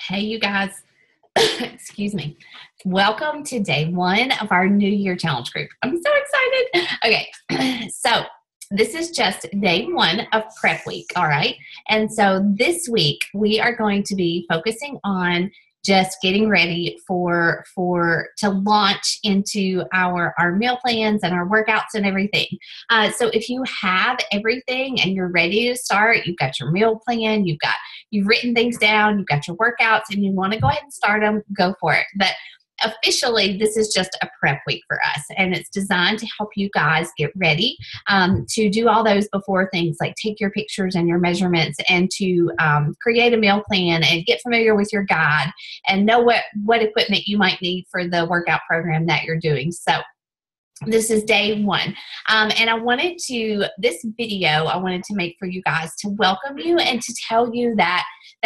Hey, you guys. Excuse me. Welcome to day one of our New Year Challenge group. I'm so excited. Okay, so this is just day one of prep week, all right? And so this week we are going to be focusing on just getting ready to launch into our meal plans and our workouts and everything. So if you have everything and you're ready to start, you've got your meal plan, you've written things down, you've got your workouts, and you want to go ahead and start them, go for it. But officially, this is just a prep week for us, and it's designed to help you guys get ready to do all those before things like take your pictures and your measurements and to create a meal plan and get familiar with your guide and know what equipment you might need for the workout program that you're doing. So this is day one. And I wanted to make for you guys to welcome you and to tell you that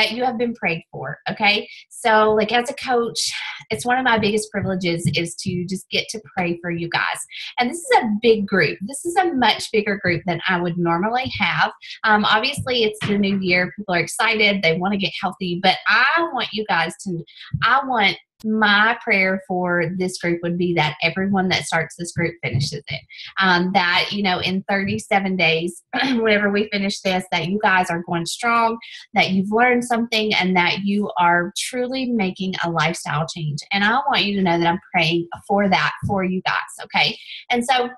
you have been prayed for. Okay. So like as a coach, it's one of my biggest privileges is to just get to pray for you guys. And this is a big group. This is a much bigger group than I would normally have. Obviously it's the new year. People are excited. They want to get healthy, but I want my prayer for this group would be that everyone that starts this group finishes it. That, in 37 days, whenever we finish this, that you guys are going strong, that you've learned something, and that you are truly making a lifestyle change. And I want you to know that I'm praying for that for you guys, okay? And so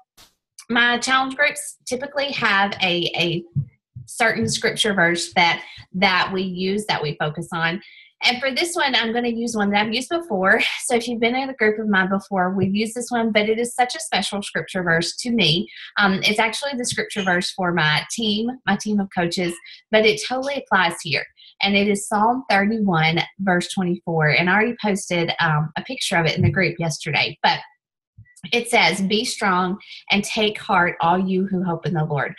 my challenge groups typically have a certain scripture verse that we use, that we focus on. And for this one, I'm going to use one that I've used before. So if you've been in a group of mine before, we've used this one, but it is such a special scripture verse to me. It's actually the scripture verse for my team of coaches, but it totally applies here. And it is Psalm 31, verse 24. And I already posted a picture of it in the group yesterday. But it says, "Be strong and take heart, all you who hope in the Lord."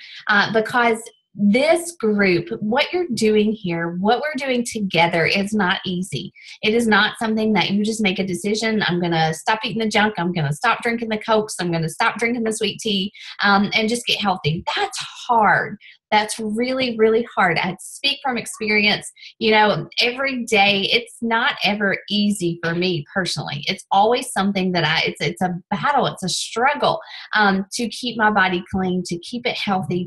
Because this group, what you're doing here, what we're doing together is not easy. It is not something that you just make a decision. I'm going to stop eating the junk. I'm going to stop drinking the Cokes. I'm going to stop drinking the sweet tea and just get healthy. That's hard. That's really, really hard. I speak from experience. Every day, it's not ever easy for me personally. It's always something that it's a battle. It's a struggle to keep my body clean, to keep it healthy,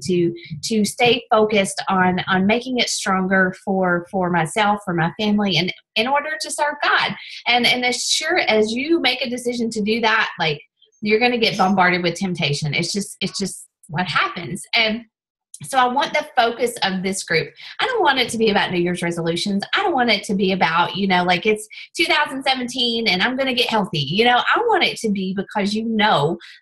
to stay focused on making it stronger for myself, for my family, and in order to serve God. And as sure as you make a decision to do that, like you're going to get bombarded with temptation. It's just what happens. And so I want the focus of this group. I don't want it to be about New Year's resolutions. I don't want it to be about, like it's 2017 and I'm going to get healthy. I want it to be because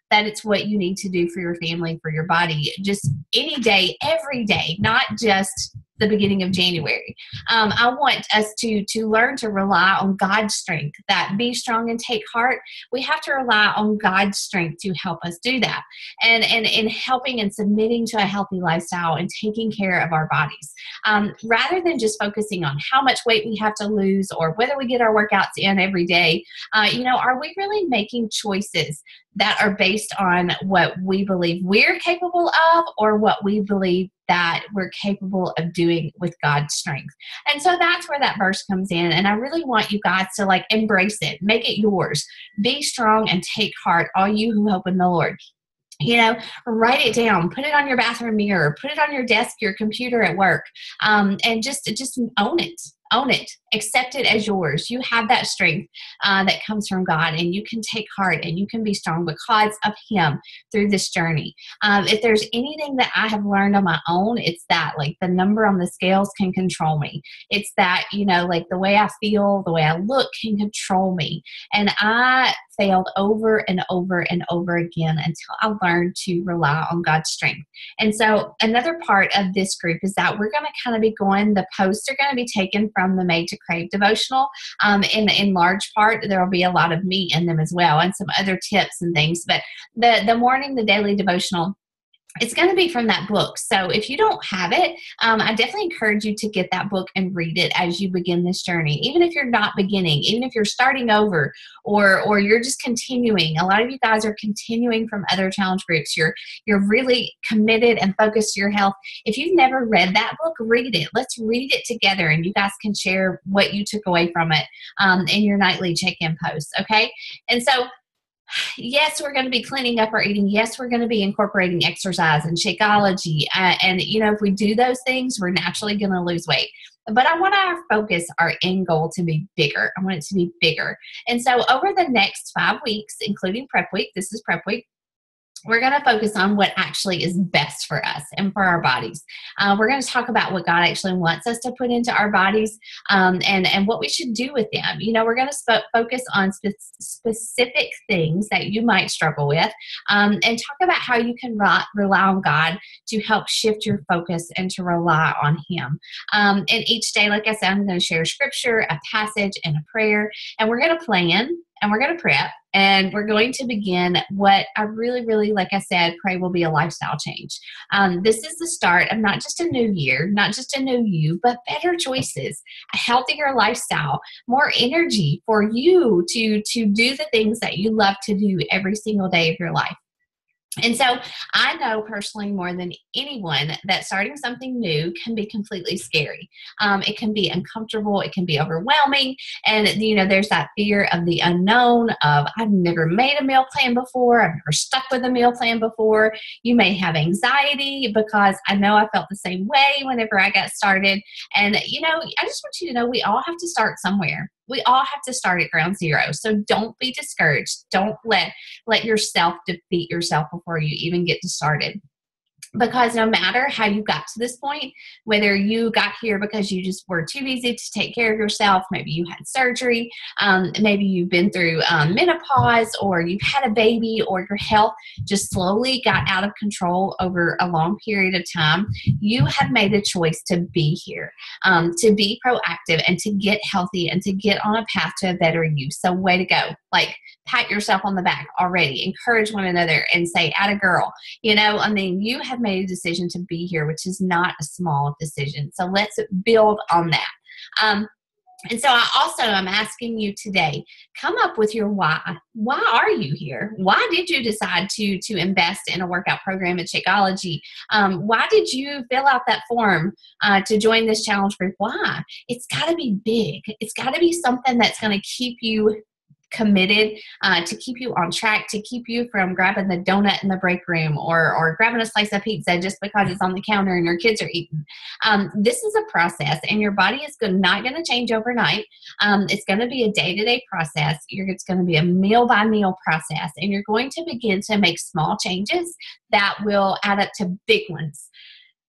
that it's what you need to do for your family, for your body, just any day, every day, not just the beginning of January. I want us to learn to rely on God's strength, that be strong and take heart. We have to rely on God's strength to help us do that. And in helping and submitting to a healthy lifestyle and taking care of our bodies. Rather than just focusing on how much weight we have to lose or whether we get our workouts in every day, are we really making choices that are based on what we believe we're capable of or what we believe that we're capable of doing with God's strength? And so that's where that verse comes in. And I really want you guys to embrace it, make it yours. Be strong and take heart, all you who hope in the Lord. Write it down, put it on your bathroom mirror, put it on your desk, your computer at work, and just own it. Own it. Accept it as yours. You have that strength that comes from God, and you can take heart and you can be strong because of Him through this journey. If there's anything that I have learned on my own, it's that the number on the scales can control me. It's that, the way I feel, the way I look can control me. And I failed over and over and over again until I learned to rely on God's strength. And so another part of this group is that we're going to kind of be the posts are going to be taken from the Made to Crave devotional. In large part, there will be a lot of me in them as well and some other tips and things. But the daily devotional it's going to be from that book. So if you don't have it, I definitely encourage you to get that book and read it as you begin this journey. Even if you're not beginning, even if you're starting over, or you're just continuing. A lot of you guys are continuing from other challenge groups. You're really committed and focused to your health. If you've never read that book, read it. Let's read it together, and you guys can share what you took away from it in your nightly check-in posts. Okay, and so, yes, we're going to be cleaning up our eating. Yes, we're going to be incorporating exercise and Shakeology. And, if we do those things, we're naturally going to lose weight. But I want our focus, our end goal to be bigger. I want it to be bigger. And so over the next 5 weeks, including prep week, this is prep week, we're going to focus on what actually is best for us and for our bodies. We're going to talk about what God actually wants us to put into our bodies, and what we should do with them. We're going to focus on specific things that you might struggle with, and talk about how you can rely on God to help shift your focus and to rely on Him. And each day, like I said, I'm going to share scripture, a passage, and a prayer, and we're going to plan, and we're going to prep, and we're going to begin what I really, really, like I said, pray will be a lifestyle change. This is the start of not just a new year, not just a new you, but better choices, a healthier lifestyle, more energy for you to do the things that you love to do every single day of your life. And so I know personally more than anyone that starting something new can be completely scary. It can be uncomfortable. It can be overwhelming. And, there's that fear of the unknown of I've never made a meal plan before. I've never stuck with a meal plan before. You may have anxiety because I know I felt the same way whenever I got started. And, I just want you to know we all have to start somewhere. We all have to start at ground zero. So don't be discouraged. Don't let yourself defeat yourself before you even get started. Because no matter how you got to this point, whether you got here because you just were too busy to take care of yourself, maybe you had surgery, maybe you've been through menopause, or you've had a baby, or your health just slowly got out of control over a long period of time, you have made a choice to be here, to be proactive and to get healthy and to get on a path to a better you. So way to go. Pat yourself on the back already. Encourage one another and say, atta girl. You have made a decision to be here, which is not a small decision. So let's build on that. And so I'm asking you today, come up with your why. Why are you here? Why did you decide to invest in a workout program at Shakeology? Why did you fill out that form to join this challenge group? Why? It's got to be big. It's got to be something that's going to keep you committed, to keep you on track, to keep you from grabbing the donut in the break room or grabbing a slice of pizza just because it's on the counter and your kids are eating. This is a process, and your body is not going to change overnight. It's going to be a day-to-day process. It's going to be a meal-by-meal process, and you're going to begin to make small changes that will add up to big ones.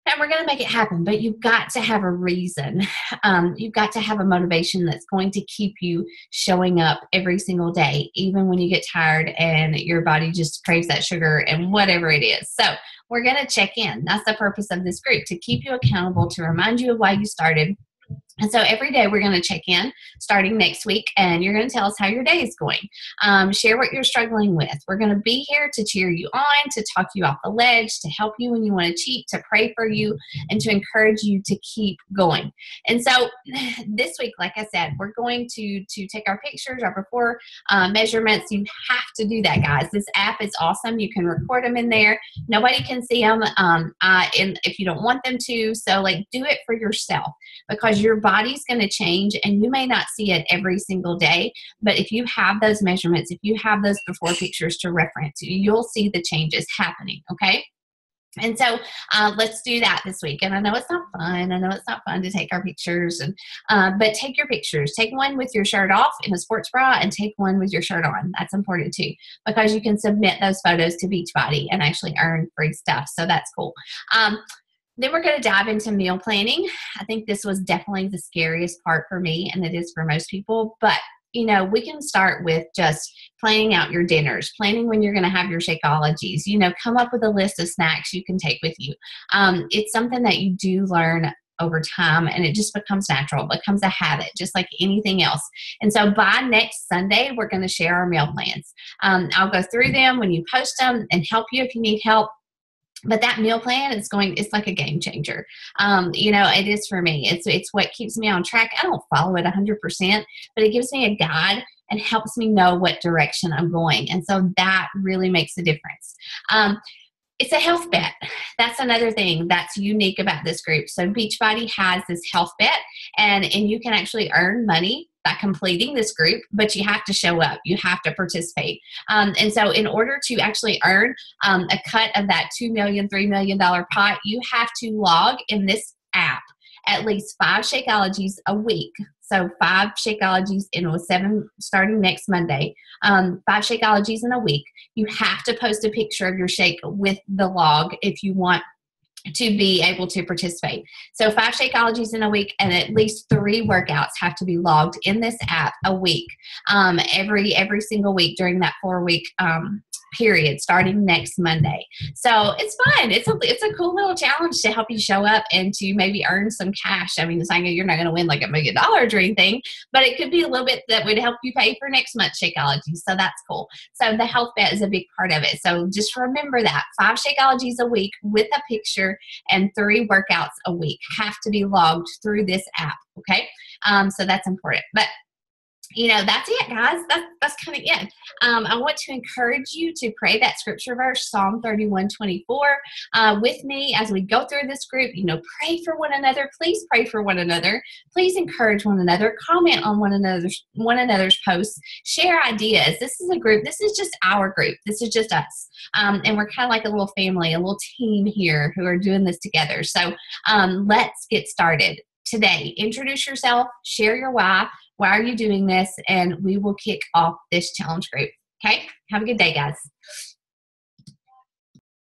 And we're going to make it happen, but you've got to have a reason. You've got to have a motivation that's going to keep you showing up every single day, even when you get tired and your body just craves that sugar and whatever it is. So we're going to check in. That's the purpose of this group, to keep you accountable, to remind you of why you started. And so every day we're going to check in starting next week, and you're going to tell us how your day is going. Share what you're struggling with. We're going to be here to cheer you on, to talk you off the ledge, to help you when you want to cheat, to pray for you, and to encourage you to keep going. And so this week, like I said, we're going to take our pictures, our before measurements. You have to do that, guys. This app is awesome. You can record them in there. Nobody can see them if you don't want them to. So do it for yourself, because your body's going to change, and you may not see it every single day, but if you have those measurements, if you have those before pictures to reference, you'll see the changes happening. Okay. And so let's do that this week. And I know it's not fun. I know it's not fun to take our pictures, but take your pictures. Take one with your shirt off in a sports bra, and take one with your shirt on. That's important too, because you can submit those photos to Beachbody and actually earn free stuff. So that's cool. Then we're going to dive into meal planning. I think this was definitely the scariest part for me, and it is for most people. But, we can start with just planning out your dinners, planning when you're going to have your Shakeologies. Come up with a list of snacks you can take with you. It's something that you do learn over time, and it just becomes natural, becomes a habit, just like anything else. And so by next Sunday, we're going to share our meal plans. I'll go through them when you post them and help you if you need help. But that meal plan it's like a game changer. It is for me. It's what keeps me on track. I don't follow it 100%, but it gives me a guide and helps me know what direction I'm going. And so that really makes a difference. It's a health bet. That's another thing that's unique about this group. So Beachbody has this health bet, and you can actually earn money by completing this group, but you have to show up. You have to participate. And so in order to actually earn a cut of that $2 million, $3 million pot, you have to log in this app at least 5 Shakeologies a week. So 5 Shakeologies in 7 starting next Monday. 5 Shakeologies in a week. You have to post a picture of your shake with the log if you want to be able to participate. So 5 Shakeologies in a week, and at least 3 workouts have to be logged in this app a week, every single week during that 4-week period starting next Monday. So it's fun. It's a cool little challenge to help you show up and to maybe earn some cash. I mean, it's like you're not going to win like $1 million or anything, but it could be a little bit that would help you pay for next month's Shakeology. So that's cool. So the health bet is a big part of it. So just remember that 5 Shakeologies a week with a picture and 3 workouts a week have to be logged through this app. Okay. So that's important. But that's it, guys. That's kind of it. I want to encourage you to pray that scripture verse, Psalm 31:24, with me as we go through this group. Pray for one another. Please pray for one another. Please encourage one another. Comment on one another's posts. Share ideas. This is a group. This is just our group. This is just us. And we're kind of like a little family, a little team here who are doing this together. So let's get started today. Introduce yourself. Share your why. Why are you doing this? And we will kick off this challenge group. Okay? Have a good day, guys.